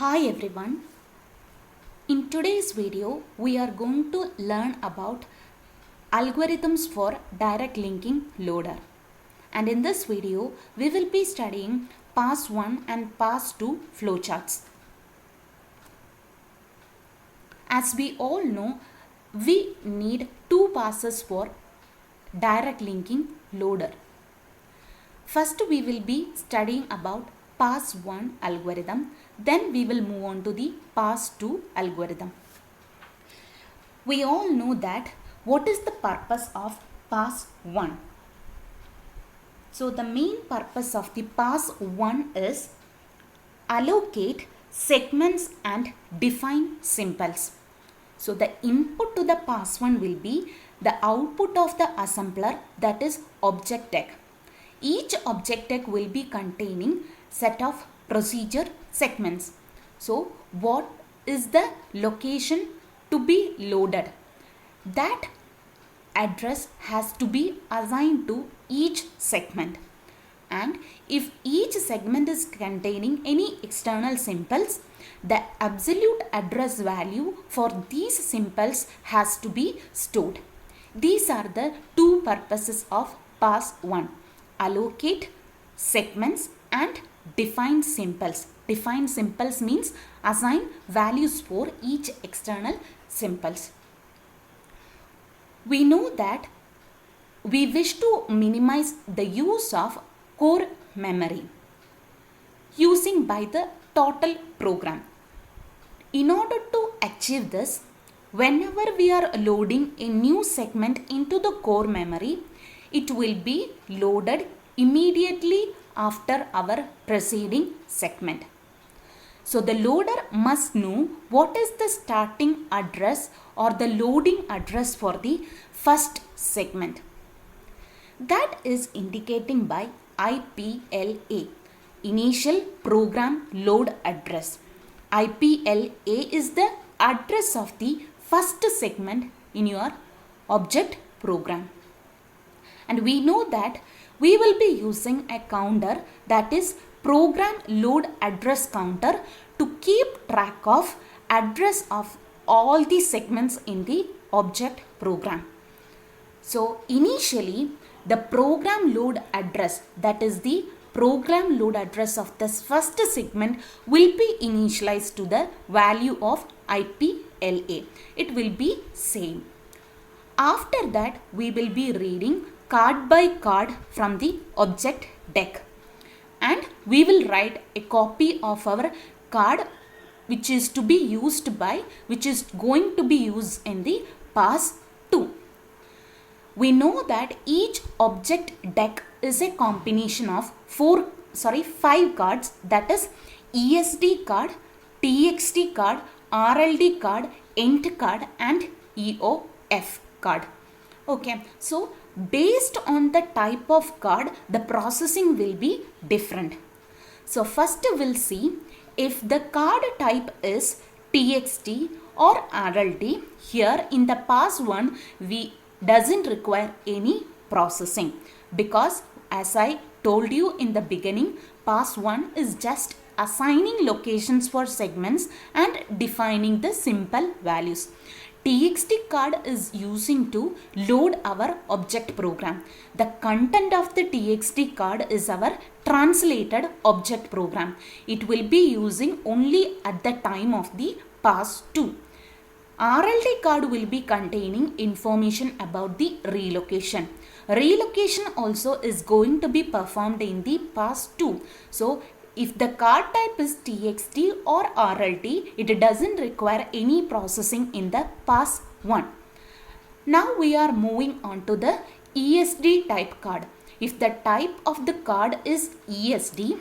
Hi everyone. In today's video, we are going to learn about algorithms for direct linking loader. And in this video, we will be studying pass 1 and pass 2 flowcharts. As we all know, we need two passes for direct linking loader. First, we will be studying about pass 1 algorithm. Then we will move on to the pass 2 algorithm. We all know that what is the purpose of pass 1. So the main purpose of the pass 1 is allocate segments and define simples. So the input to the pass 1 will be the output of the assembler, that is object deck. Each object deck will be containing set of procedure segments. So what is the location to be loaded? That address has to be assigned to each segment. And if each segment is containing any external simples, the absolute address value for these simples has to be stored. These are the two purposes of pass 1. Allocate segments and define simples. Define simples means assign values for each external simples. We know that we wish to minimize the use of core memory using by the total program. In order to achieve this, whenever we are loading a new segment into the core memory, it will be loaded immediately after our preceding segment. So the loader must know what is the starting address or the loading address for the first segment. That is indicating by IPLA, Initial Program Load Address. IPLA is the address of the first segment in your object program. And we know that we will be using a counter, that is program load address counter, to keep track of address of all the segments in the object program. So initially the program load address, that is the program load address of this first segment, will be initialized to the value of IPLA. It will be same. After that, we will be reading card by card from the object deck, and we will write a copy of our card which is going to be used in the pass 2. We know that each object deck is a combination of 5 cards, that is ESD card, TXT card, RLD card, ENT card and EOF card. Okay, so based on the type of card, the processing will be different. So first we'll see if the card type is TXT or RLD. Here in the pass 1, we doesn't require any processing, because as I told you in the beginning, pass 1 is just assigning locations for segments and defining the simple values. TXT card is using to load our object program. The content of the TXT card is our translated object program. It will be using only at the time of the pass 2. RLD card will be containing information about the relocation. Relocation also is going to be performed in the pass 2. So if the card type is TXT or RLD, it doesn't require any processing in the pass 1. Now we are moving on to the ESD type card. If the type of the card is ESD,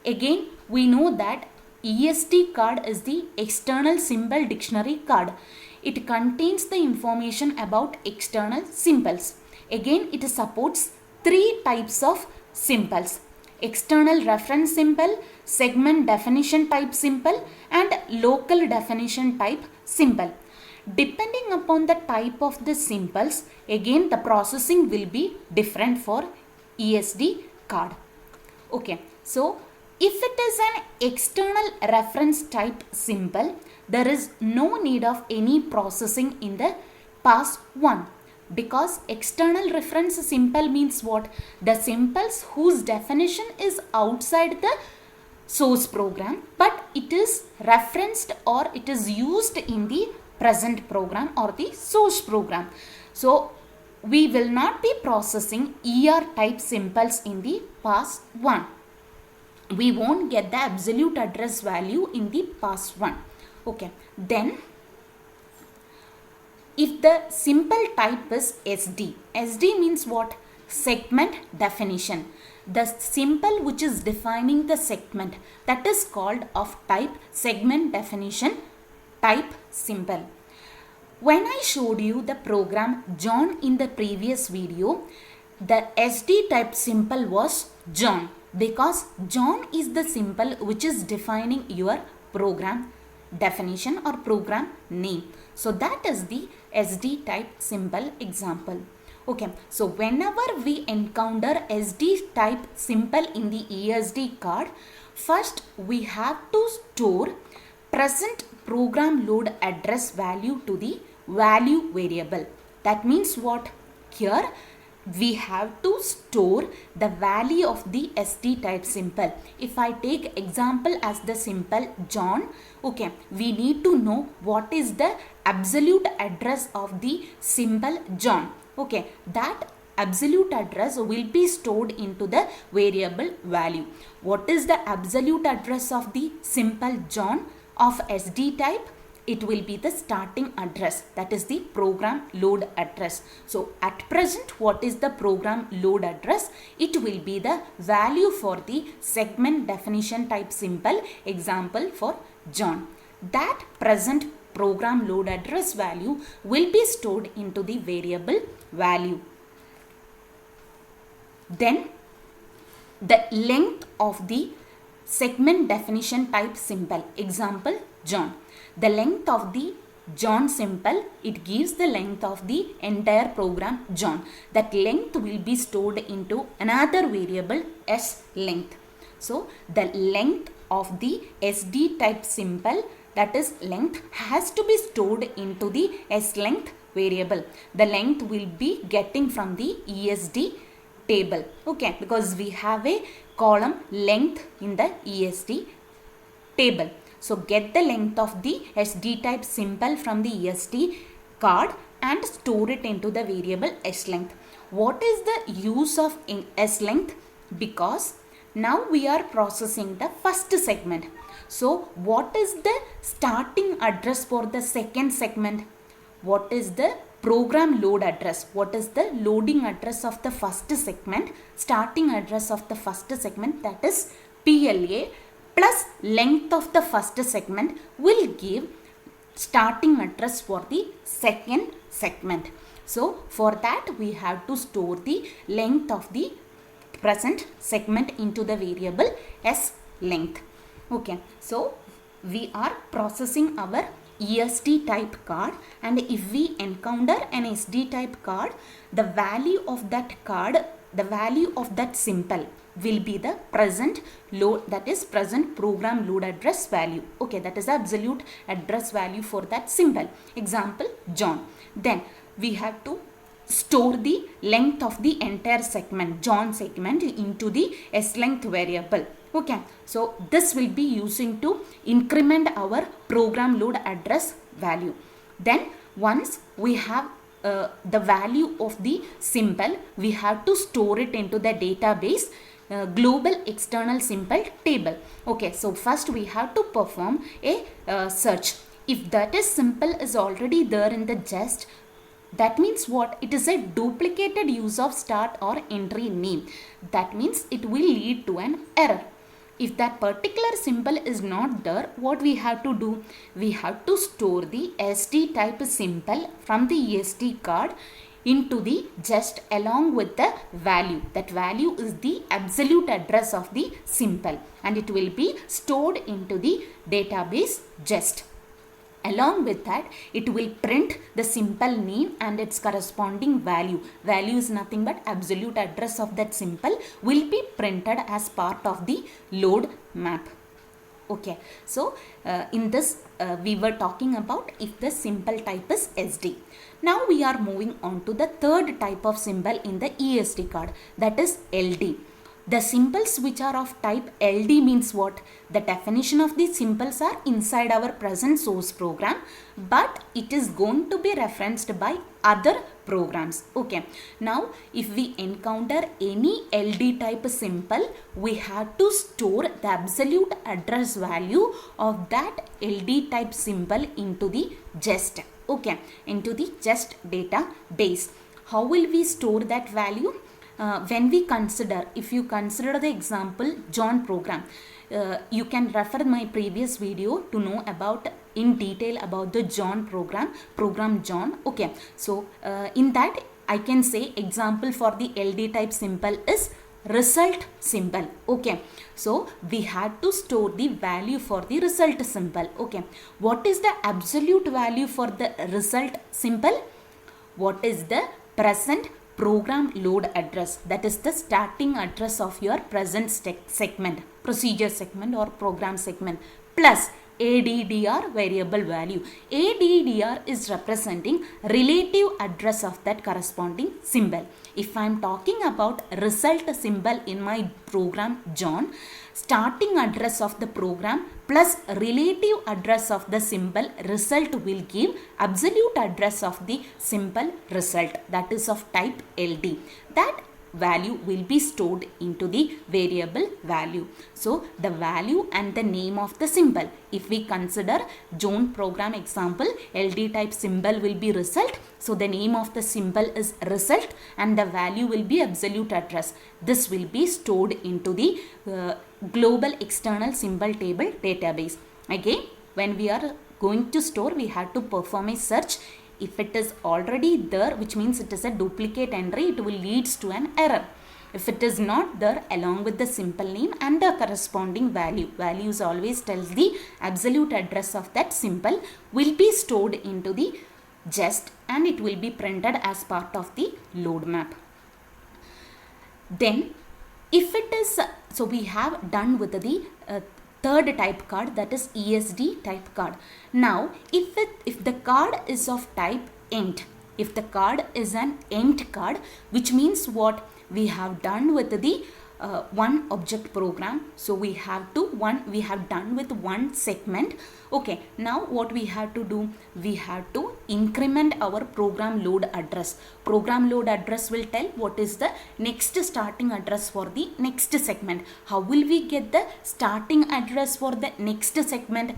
again we know that ESD card is the external symbol dictionary card. It contains the information about external symbols. Again, it supports 3 types of symbols: external reference symbol, segment definition type symbol and local definition type symbol. Depending upon the type of the symbols, again the processing will be different for ESD card. Okay, so If it is an external reference type symbol, there is no need of any processing in the pass 1, because external reference symbol means what? The symbols whose definition is outside the source program, but it is referenced or it is used in the present program or the source program. So we will not be processing ER type symbols in the pass 1. We won't get the absolute address value in the pass 1. Okay, then if the symbol type is SD, SD means what? Segment definition. The symbol which is defining the segment, that is called of type segment definition type symbol. When I showed you the program John in the previous video, the SD type symbol was John, because John is the symbol which is defining your program definition or program name. So that is the SD type symbol example. Okay, so whenever we encounter SD type symbol in the ESD card, first we have to store present program load address value to the value variable. That means what? Here we have to store the value of the SD type symbol. If I take example as the symbol John, okay, we need to know what is the absolute address of the symbol John. Okay, that absolute address will be stored into the variable value. What is the absolute address of the symbol John of SD type? It will be the starting address, that is the program load address. So at present, what is the program load address? It will be the value for the segment definition type symbol, example for John. That present program load address value will be stored into the variable value. Then the length of the segment definition type symbol, example John. The length of the John symbol, it gives the length of the entire program John. That length will be stored into another variable S length. So the length of the SD type symbol, that is length, has to be stored into the S length variable. The length will be getting from the ESD table. Okay, because we have a column length in the ESD table. So get the length of the SD type symbol from the ESD card and store it into the variable S length. What is the use of S length? Because now we are processing the first segment. So what is the starting address for the second segment? What is the program load address? What is the loading address of the first segment? Starting address of the first segment, that is PLA plus length of the first segment will give starting address for the second segment. So for that we have to store the length of the present segment into the variable S length. Okay, so we are processing our ESD type card, and if we encounter an SD type card, the value of that card, the value of that symbol will be the present load, that is present program load address value. Okay, that is absolute address value for that symbol, example John. Then we have to store the length of the entire segment, John segment, into the S length variable. Okay, so this will be using to increment our program load address value. Then once we have the value of the symbol, we have to store it into the database global external symbol table. Okay, so first we have to perform a search. If that is symbol is already there in the gist, that means what? It is a duplicated use of start or entry name. That means it will lead to an error. If that particular symbol is not there, what we have to do? We have to store the SD type symbol from the ESD card into the gist along with the value. That value is the absolute address of the symbol, and it will be stored into the database gist. Along with that, it will print the symbol name and its corresponding value. Value is nothing but absolute address of that symbol will be printed as part of the load map. Okay, so in this we were talking about if the symbol type is SD. Now we are moving on to the third type of symbol in the ESD card, that is LD. The symbols which are of type LD means what? The definition of these symbols are inside our present source program, but it is going to be referenced by other programs. Okay, now if we encounter any LD type symbol, we have to store the absolute address value of that LD type symbol into the JEST. Okay, into the JEST database. How will we store that value? When we consider, if you consider the example John program, you can refer my previous video to know about in detail about the John program John. Okay, so in that I can say example for the LD type symbol is result symbol. Okay, so we had to store the value for the result symbol. Okay, what is the absolute value for the result symbol? What is the present program load address? That is the starting address of your present segment, procedure segment or program segment, plus ADDR variable value. ADDR is representing relative address of that corresponding symbol. If I am talking about result symbol in my program John, starting address of the program plus relative address of the symbol result will give absolute address of the symbol result, that is of type LD. That value will be stored into the variable value. So the value and the name of the symbol, if we consider John program example, LD type symbol will be result, so the name of the symbol is result and the value will be absolute address. This will be stored into the global external symbol table database. Again, when we are going to store, we have to perform a search. If it is already there, which means it is a duplicate entry, it will leads to an error. If it is not there, along with the simple name and the corresponding values always tells the absolute address of that symbol, will be stored into the JEST and it will be printed as part of the load map. Then if it is, so we have done with the third type card, that is ESD type card. Now if the card is of type ENT, if the card is an ENT card, which means what? We have done with the one object program, so we have done with one segment. Okay, now what we have to do? We have to increment our program load address. Program load address will tell what is the next starting address for the next segment. How will we get the starting address for the next segment?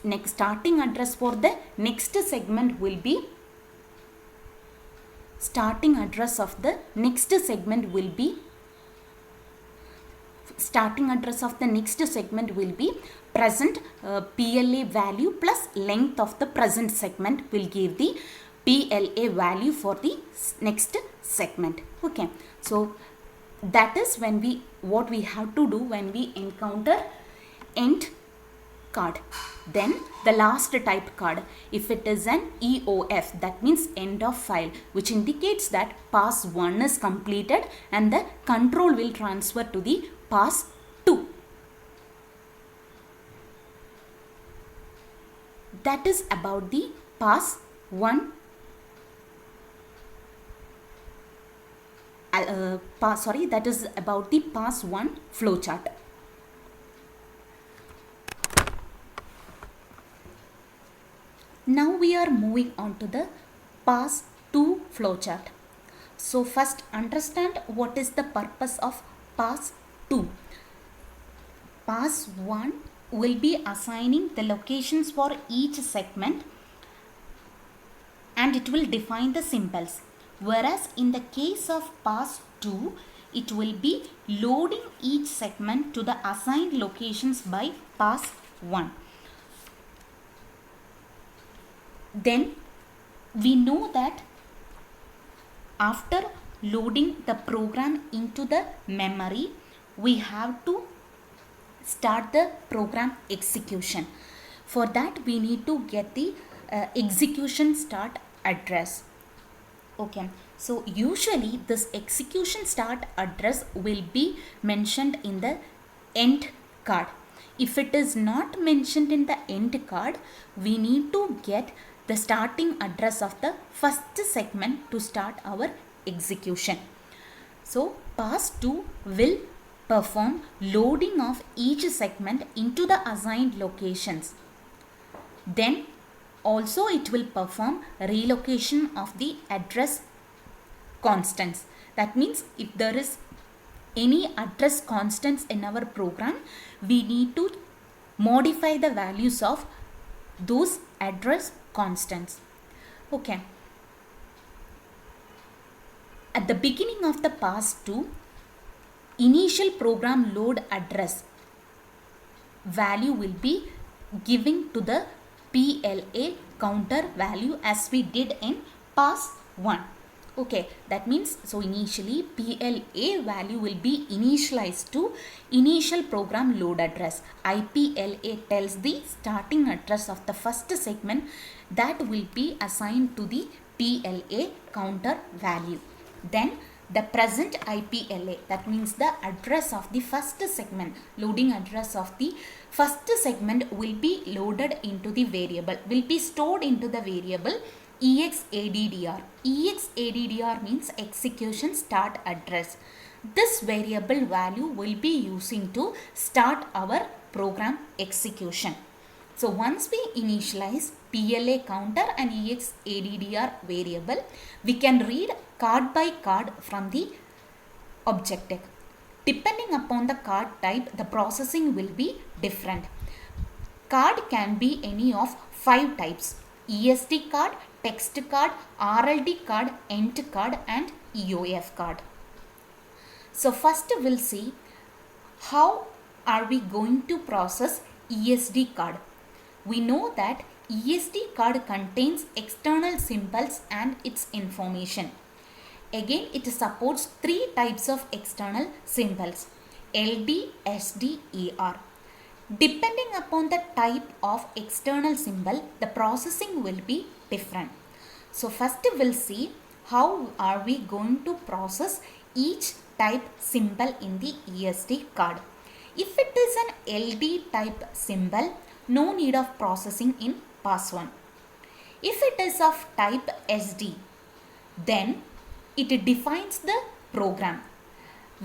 Next starting address for the next segment will be, starting address of the next segment will be, starting address of the next segment will be present PLA value plus length of the present segment will give the PLA value for the next segment. Okay, so that is when we, what we have to do when we encounter ENT card. Then the last type card, if it is an EOF, that means end of file, which indicates that pass 1 is completed and the control will transfer to the pass 2. That is about the pass 1 that is about the pass 1 flowchart. Now we are moving on to the pass 2 flowchart. So first understand what is the purpose of pass 2. Pass 1 will be assigning the locations for each segment and it will define the symbols. Whereas in the case of pass 2, it will be loading each segment to the assigned locations by pass 1. Then we know that after loading the program into the memory, we have to start the program execution. For that we need to get the execution start address. Okay, so usually this execution start address will be mentioned in the ENT card. If it is not mentioned in the end card, we need to get the starting address of the first segment to start our execution. So pass 2 will perform loading of each segment into the assigned locations. Then also it will perform relocation of the address constants. That means if there is any address constants in our program, we need to modify the values of those address constants. Okay. At the beginning of the pass 2, initial program load address value will be giving to the PLA counter value as we did in pass 1. Okay, that means so initially PLA value will be initialized to initial program load address. IPLA tells the starting address of the first segment that will be assigned to the PLA counter value. Then the present IPLA, that means the address of the first segment, loading address of the first segment will be loaded into the variable, will be stored into the variable EXADDR. EXADDR means execution start address. This variable value will be using to start our program execution. So once we initialize PLA counter and EXADDR variable, we can read card by card from the objective. Depending upon the card type, the processing will be different. Card can be any of 5 types: ESD card, text card, RLD card, ENT card and EOF card. So first we'll see how are we going to process ESD card. We know that ESD card contains external symbols and its information. Again, it supports 3 types of external symbols: LD, SD, AR. Depending upon the type of external symbol, the processing will be different. So first we'll see how are we going to process each type symbol in the ESD card. If it is an LD type symbol, no need of processing in pass 1. If it is of type SD, then it defines the program.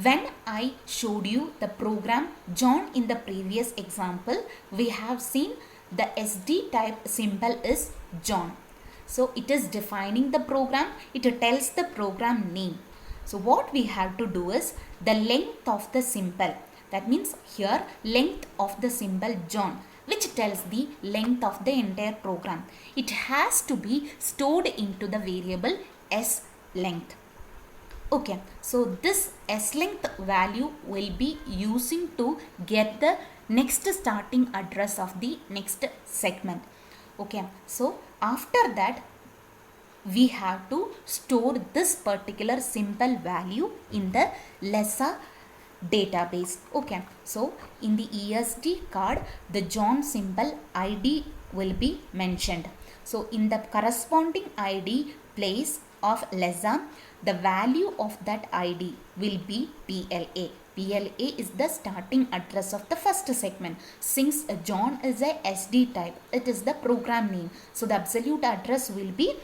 When I showed you the program John in the previous example, we have seen the SD type symbol is John. So it is defining the program, it tells the program name. So what we have to do is the length of the symbol. That means here length of the symbol John, which tells the length of the entire program. It has to be stored into the variable S length. Okay, so this S length value will be using to get the next starting address of the next segment. Okay, so after that we have to store this particular symbol value in the LESA database. Okay, so in the ESD card, the John symbol ID will be mentioned. So in the corresponding ID place of LESA, the value of that ID will be PLA. PLA is the starting address of the first segment. Since John is a SD type, it is the program name. So the absolute address will be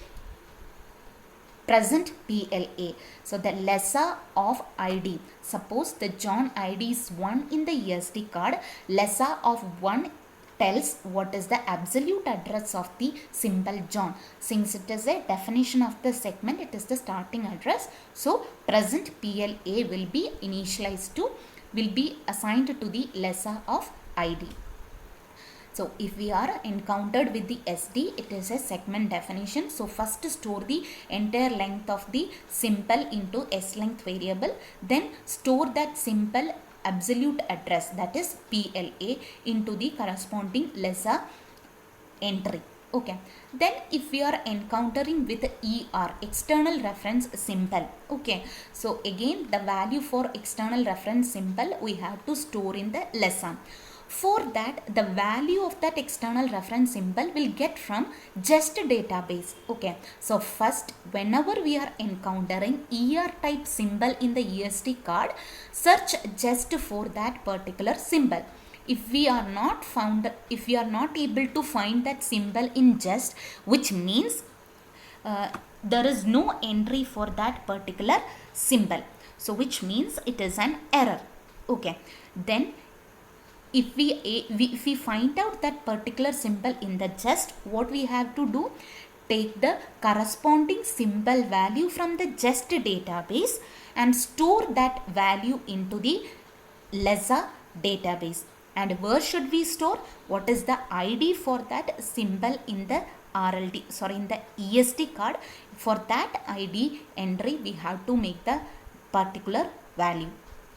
present PLA. So the LESA of ID. Suppose the John ID is 1 in the ESD card. LESA of 1 tells what is the absolute address of the symbol John. Since it is a definition of the segment, it is the starting address. So present PLA will be initialized to, will be assigned to the LESA of ID. So if we are encountered with the SD, it is a segment definition. So first store the entire length of the symbol into S length variable. Then store that symbol absolute address, that is PLA, into the corresponding LESA entry. Okay, then if we are encountering with ER, external reference symbol. Okay, so again the value for external reference symbol we have to store in the LESA. For that, the value of that external reference symbol will get from just database. Okay, so first whenever we are encountering ER type symbol in the ESD card, search just for that particular symbol. if we are not able to find that symbol in just, which means there is no entry for that particular symbol, so which means it is an error. Okay, then if we find out that particular symbol in the just, what we have to do, take the corresponding symbol value from the just database and store that value into the LESA database. And where should we store? What is the ID for that symbol in the in the ESD card? For that ID entry, we have to make the particular value.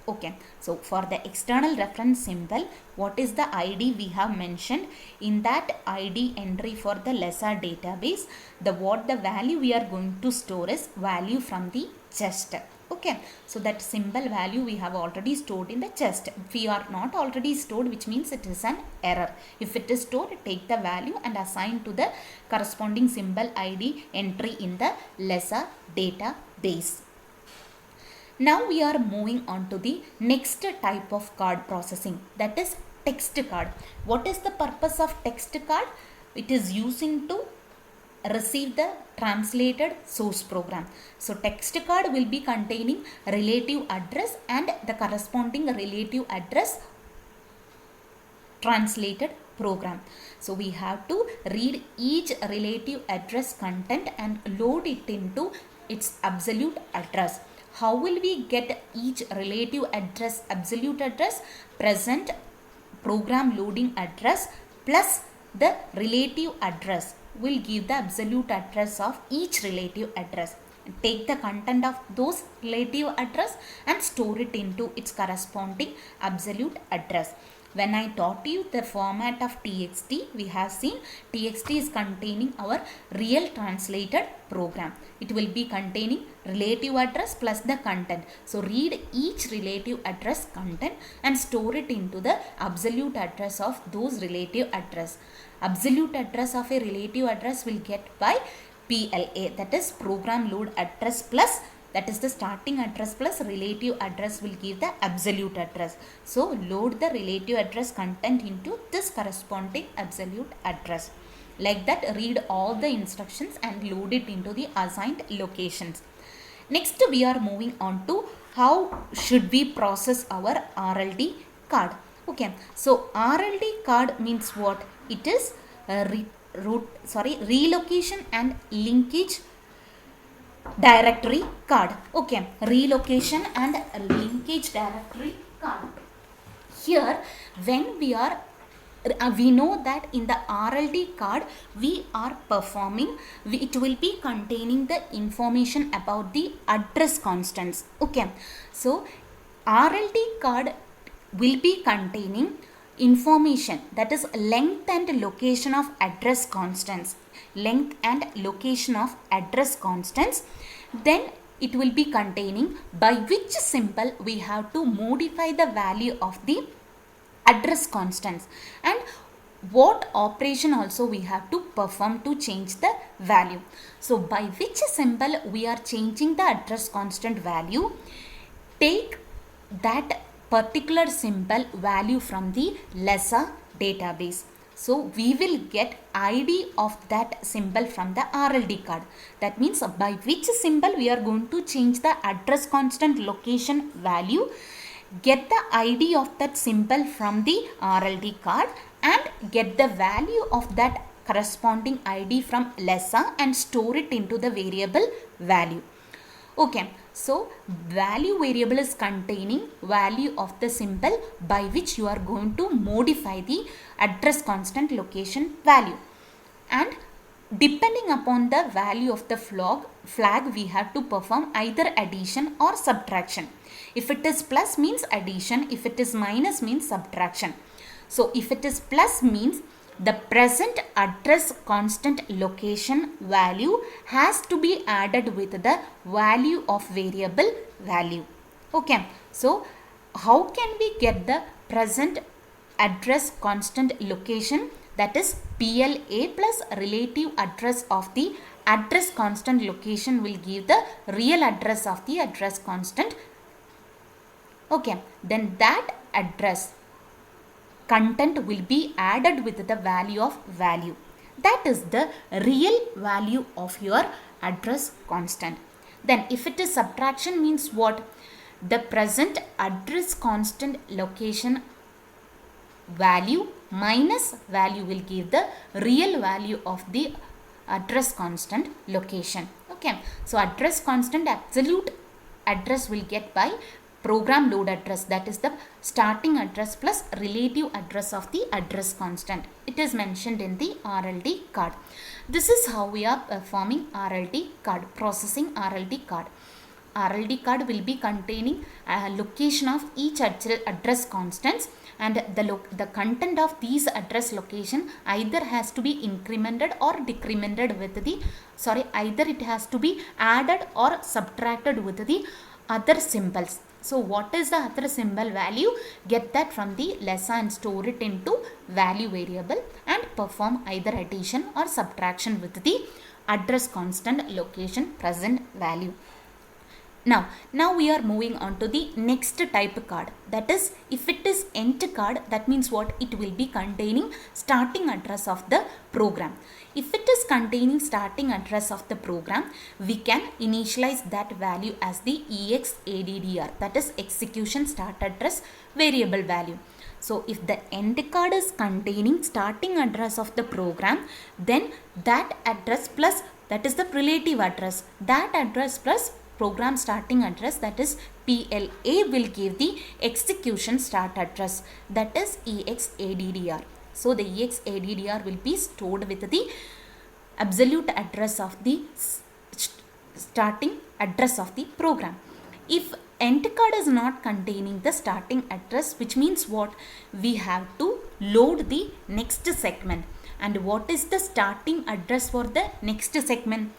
Okay, so for the external reference symbol, what is the ID we have mentioned in that ID entry for the LESA database? The value we are going to store is value from the just. Okay, so that symbol value we have already stored in the just. If we are not already stored, which means it is an error. If it is stored, take the value and assign to the corresponding symbol ID entry in the LESA database. Now we are moving on to the next type of card processing, that is text card. What is the purpose of text card? It is using to receive the translated source program. So text card will be containing relative address and the corresponding relative address translated program. So we have to read each relative address content and load it into its absolute address. How will we get each relative address absolute address? Present program loading address plus the relative address will give the absolute address of each relative address. Take the content of those relative address and store it into its corresponding absolute address. When I taught you the format of TXT, we have seen TXT is containing our real translated program. It will be containing relative address plus the content. So read each relative address content and store it into the absolute address of those relative address. Absolute address of a relative address will get by PLA, that is program load address plus, that is the starting address plus relative address will give the absolute address. So load the relative address content into this corresponding absolute address. Like that, read all the instructions and load it into the assigned locations. Next we are moving on to how should we process our RLD card. Okay, so RLD card means what? It is a relocation and linkage directory card. Okay, relocation and linkage directory card. Here when we know that in the RLD card we are performing, it will be containing the information about the address constants. Okay, so RLD card will be containing information, that is length and location of address constants. Length and location of address constants. Then it will be containing by which symbol we have to modify the value of the address constants and what operation also we have to perform to change the value. So by which symbol we are changing the address constant value, take that particular symbol value from the LESA database. So we will get ID of that symbol from the RLD card. That means by which symbol we are going to change the address constant location value, get the ID of that symbol from the RLD card and get the value of that corresponding ID from LESA and store it into the variable value. Okay, so value variable is containing value of the symbol by which you are going to modify the address constant location value, and depending upon the value of the flag we have to perform either addition or subtraction. If it is plus means addition, if it is minus means subtraction. So if it is plus means the present address constant location value has to be added with the value of variable value. Okay, so how can we get the present address constant location? That is PLA plus relative address of the address constant location will give the real address of the address constant. Okay, then that address content will be added with the value of value. That is the real value of your address constant. Then if it is subtraction means what? The present address constant location value minus value will give the real value of the address constant location. Okay, so address constant absolute address will get by program load address, that is the starting address plus relative address of the address constant. It is mentioned in the RLD card. This is how we are performing RLD card, processing RLD card. RLD card will be containing a location of each address constants, and the content of these address location either has to be incremented or decremented with the, either it has to be added or subtracted with the other symbols. So what is the other symbol value? Get that from the lesson and store it into value variable and perform either addition or subtraction with the address constant location present value. Now we are moving on to the next type card. That is, if it is ent card, that means what? It will be containing starting address of the program. If it is containing starting address of the program, we can initialize that value as the EXADDR, that is execution start address variable value. So if the end card is containing starting address of the program, then that address plus, that is the relative address, that address plus program starting address, that is PLA, will give the execution start address, that is EXADDR. So the EXADDR will be stored with the absolute address of the starting address of the program. If end card is not containing the starting address, which means what? We have to load the next segment. And what is the starting address for the next segment?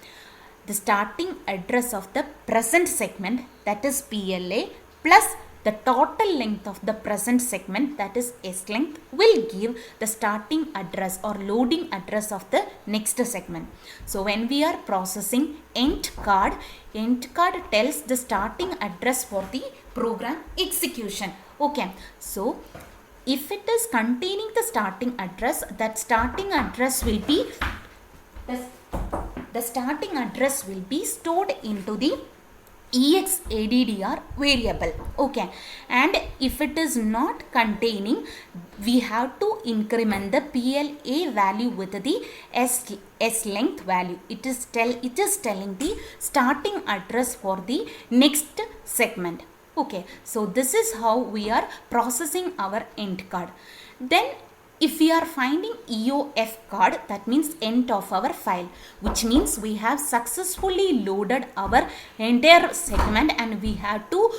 The starting address of the present segment, that is PLA, plus the total length of the present segment, that is S length, will give the starting address or loading address of the next segment. So when we are processing end card tells the starting address for the program execution. Okay, so if it is containing the starting address, that starting address will be the starting address will be stored into the EXADDR variable. Okay, and if it is not containing, we have to increment the PLA value with the S length value. It is telling the starting address for the next segment. Okay, so this is how we are processing our end card. Then if we are finding EOF card, that means end of our file, which means we have successfully loaded our entire segment and we have to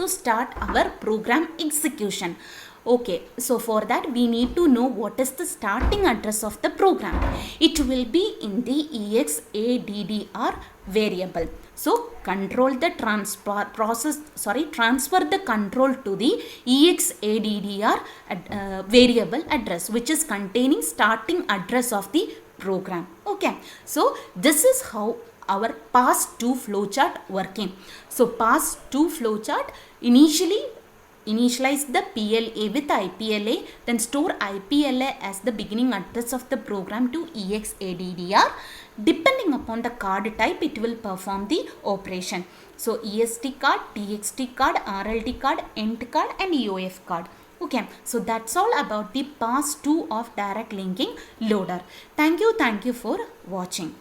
start our program execution. Okay, so for that we need to know what is the starting address of the program. It will be in the EXADDR variable. So transfer the control to the EXADDR variable address, which is containing starting address of the program. Okay, so this is how our pass-to flowchart working. So pass-to flowchart, initialize the PLA with IPLA, then store IPLA as the beginning address of the program to EXADDR. Depending upon the card type, it will perform the operation. So EST card, TXT card, RLD card, ENT card and EOF card. Okay, so that's all about the pass-to of direct linking loader. Thank you for watching.